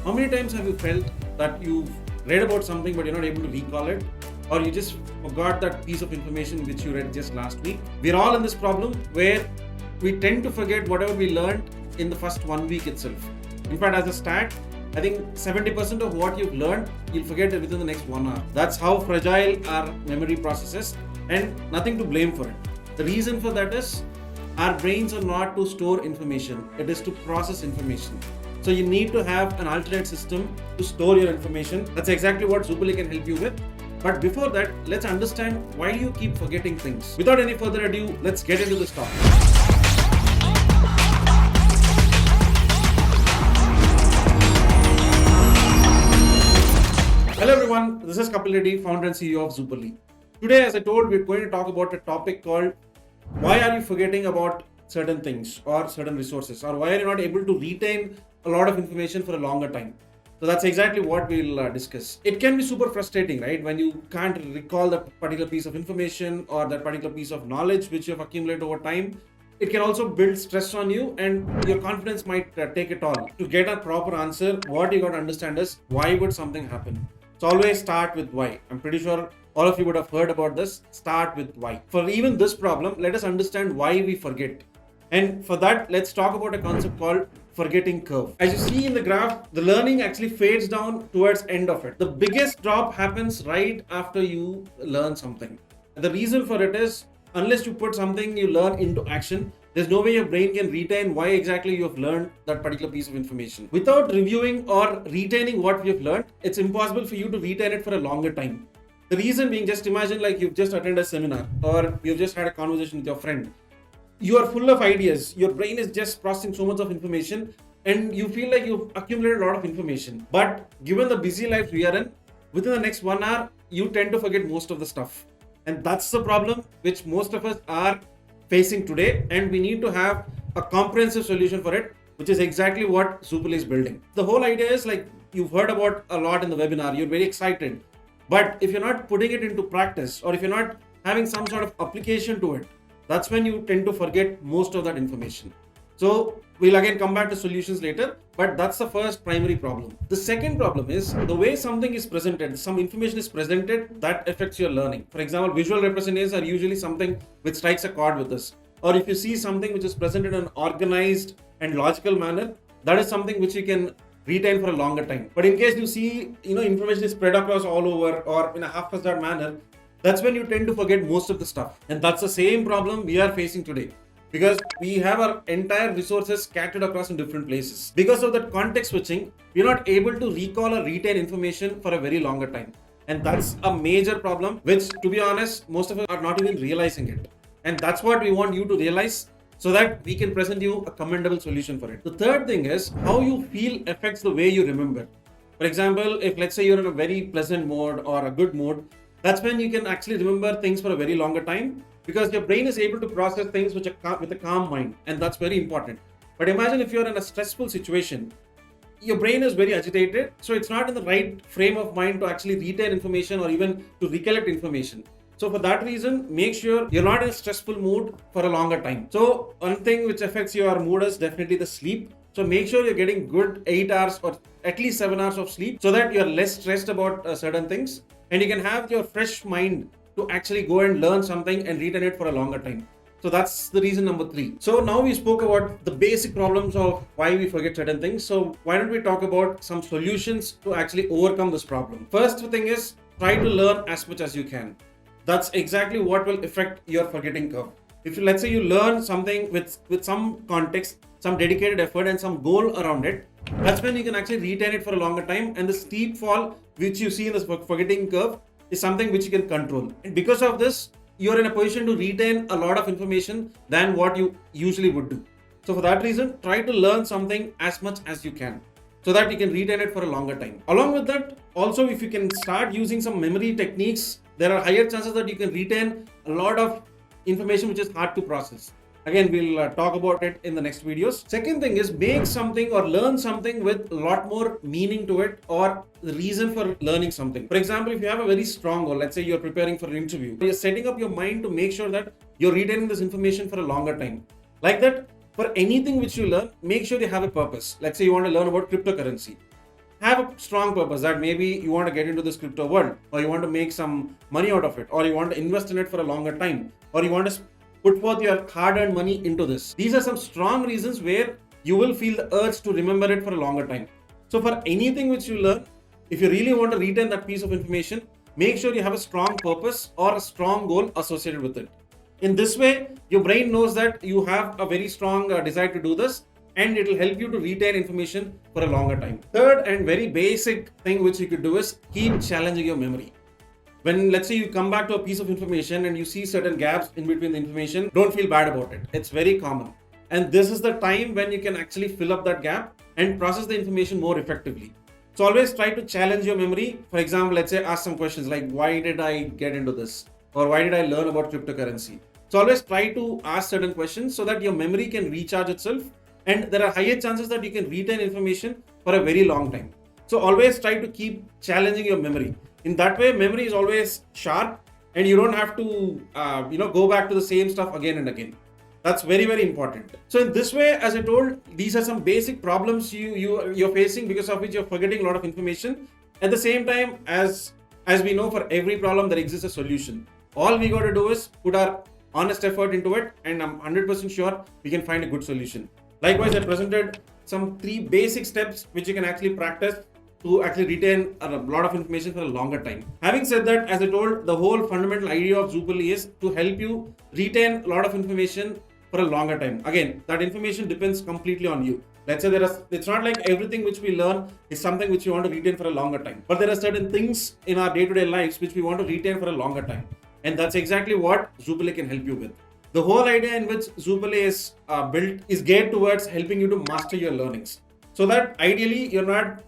How many times have you felt that you've read about something but you're not able to recall it? Or you just forgot that piece of information which you read just last week? We're all in this problem where we tend to forget whatever we learned in the first 1 week itself. In fact, as a stat, I think 70% of what you've learned, you'll forget it within the next 1 hour. That's how fragile our memory process is, and nothing to blame for it. The reason for that is our brains are not to store information, it is to process information. So you need to have an alternate system to store your information. That's exactly what Zupali can help you with. But before that, let's understand why you keep forgetting things. Without any further ado, let's get into this topic. Hello everyone, this is Kapil Reddy, founder and CEO of Zupali. Today, as I told, we're going to talk about a topic called why are you forgetting about certain things or certain resources, or why are you not able to retain a lot of information for a longer time. So that's exactly what we'll discuss. It can be super frustrating, right? When you can't recall that particular piece of information or that particular piece of knowledge which you have accumulated over time. It can also build stress on you and your confidence might take it all. To get a proper answer, what you got to understand is why would something happen? So always start with why. I'm pretty sure all of you would have heard about this. Start with why. For even this problem, let us understand why we forget. And for that, let's talk about a concept called forgetting curve. As you see in the graph, the learning actually fades down towards end of it. The biggest drop happens right after you learn something. The reason for it is, unless you put something you learn into action, there's no way your brain can retain why exactly you have learned that particular piece of information. Without reviewing or retaining what you've learned, it's impossible for you to retain it for a longer time. The reason being, just imagine like you've just attended a seminar or you've just had a conversation with your friend. You are full of ideas. Your brain is just processing so much of information and you feel like you've accumulated a lot of information. But given the busy life we are in, within the next 1 hour, you tend to forget most of the stuff. And that's the problem which most of us are facing today, and we need to have a comprehensive solution for it, which is exactly what Zupali is building. The whole idea is like you've heard about a lot in the webinar, you're very excited, but if you're not putting it into practice or if you're not having some sort of application to it, that's when you tend to forget most of that information. So we'll again come back to solutions later, but that's the first primary problem. The second problem is the way something is presented, some information is presented that affects your learning. For example, visual representations are usually something which strikes a chord with us. Or if you see something which is presented in an organized and logical manner, that is something which you can retain for a longer time. But in case you see, information is spread across all over or in a haphazard manner, that's when you tend to forget most of the stuff. And that's the same problem we are facing today. Because we have our entire resources scattered across in different places. Because of that context switching, we're not able to recall or retain information for a very longer time. And that's a major problem, which to be honest, most of us are not even realizing it. And that's what we want you to realize so that we can present you a commendable solution for it. The third thing is how you feel affects the way you remember. For example, if let's say you're in a very pleasant mode or a good mode, that's when you can actually remember things for a very longer time. Because your brain is able to process things with a calm mind, and that's very important. But imagine if you're in a stressful situation, your brain is very agitated, so it's not in the right frame of mind to actually retain information or even to recollect information. So for that reason, make sure you're not in a stressful mood for a longer time. So one thing which affects your mood is definitely the sleep. So make sure you're getting good 8 hours or at least 7 hours of sleep so that you're less stressed about certain things and you can have your fresh mind to actually go and learn something and retain it for a longer time. So that's the reason number 3. So now we spoke about the basic problems of why we forget certain things. So why don't we talk about some solutions to actually overcome this problem? First thing is try to learn as much as you can. That's exactly what will affect your forgetting curve. If let's say you learn something with some context, some dedicated effort and some goal around it, that's when you can actually retain it for a longer time. And the steep fall which you see in this forgetting curve is something which you can control. And because of this, you're in a position to retain a lot of information than what you usually would do. So for that reason, try to learn something as much as you can so that you can retain it for a longer time. Along with that, also if you can start using some memory techniques, there are higher chances that you can retain a lot of information which is hard to process. Again, we'll talk about it in the next videos. Second thing is make something or learn something with a lot more meaning to it or the reason for learning something. For example, if you have a very strong goal, let's say you're preparing for an interview, you're setting up your mind to make sure that you're retaining this information for a longer time. Like that, for anything which you learn, make sure you have a purpose. Let's say you want to learn about cryptocurrency. have a strong purpose that maybe you want to get into this crypto world, or you want to make some money out of it, or you want to invest in it for a longer time, or you want to put forth your hard-earned money into this. These are some strong reasons where you will feel the urge to remember it for a longer time. So for anything which you learn, if you really want to retain that piece of information, make sure you have a strong purpose or a strong goal associated with it. In this way, your brain knows that you have a very strong desire to do this, and it will help you to retain information for a longer time. Third and very basic thing which you could do is keep challenging your memory. When, let's say, you come back to a piece of information and you see certain gaps in between the information, don't feel bad about it. It's very common. And this is the time when you can actually fill up that gap and process the information more effectively. So always try to challenge your memory. For example, let's say ask some questions like, why did I get into this? Or why did I learn about cryptocurrency? So always try to ask certain questions so that your memory can recharge itself, and there are higher chances that you can retain information for a very long time. So always try to keep challenging your memory. In that way, memory is always sharp, and you don't have to go back to the same stuff again and again. That's very, very important. So in this way, as I told, these are some basic problems you're facing, because of which you're forgetting a lot of information. At the same time, as we know, for every problem there exists a solution. All we got to do is put our honest effort into it, and I'm 100% sure we can find a good solution. Likewise, I presented some 3 basic steps which you can actually practice to actually retain a lot of information for a longer time. Having said that, as I told, the whole fundamental idea of Zoopoli is to help you retain a lot of information for a longer time. Again, that information depends completely on you. Let's say it's not like everything which we learn is something which you want to retain for a longer time. But there are certain things in our day-to-day lives which we want to retain for a longer time. And that's exactly what Zoopoli can help you with. The whole idea in which Zoopoli is built is geared towards helping you to master your learnings. So that ideally you're not,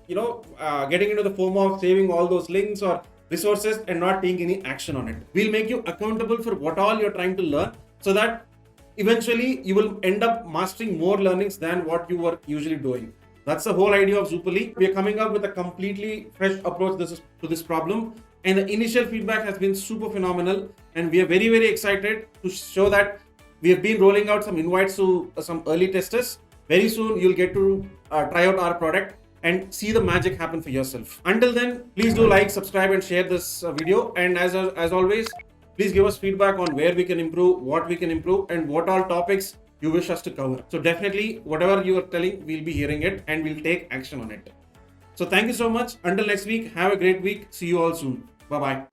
getting into the FOMO of saving all those links or resources and not taking any action on it. We'll make you accountable for what all you're trying to learn, so that eventually you will end up mastering more learnings than what you were usually doing. That's the whole idea of Zoopoli. We are coming up with a completely fresh approach to this problem. And the initial feedback has been super phenomenal. And we are very, very excited to show that we have been rolling out some invites to some early testers. Very soon, you'll get to try out our product and see the magic happen for yourself. Until then, please do like, subscribe, and share this video. And as always, please give us feedback on where we can improve, what we can improve, and what all topics you wish us to cover. So definitely, whatever you are telling, we'll be hearing it and we'll take action on it. So thank you so much. Until next week, have a great week. See you all soon. Bye-bye.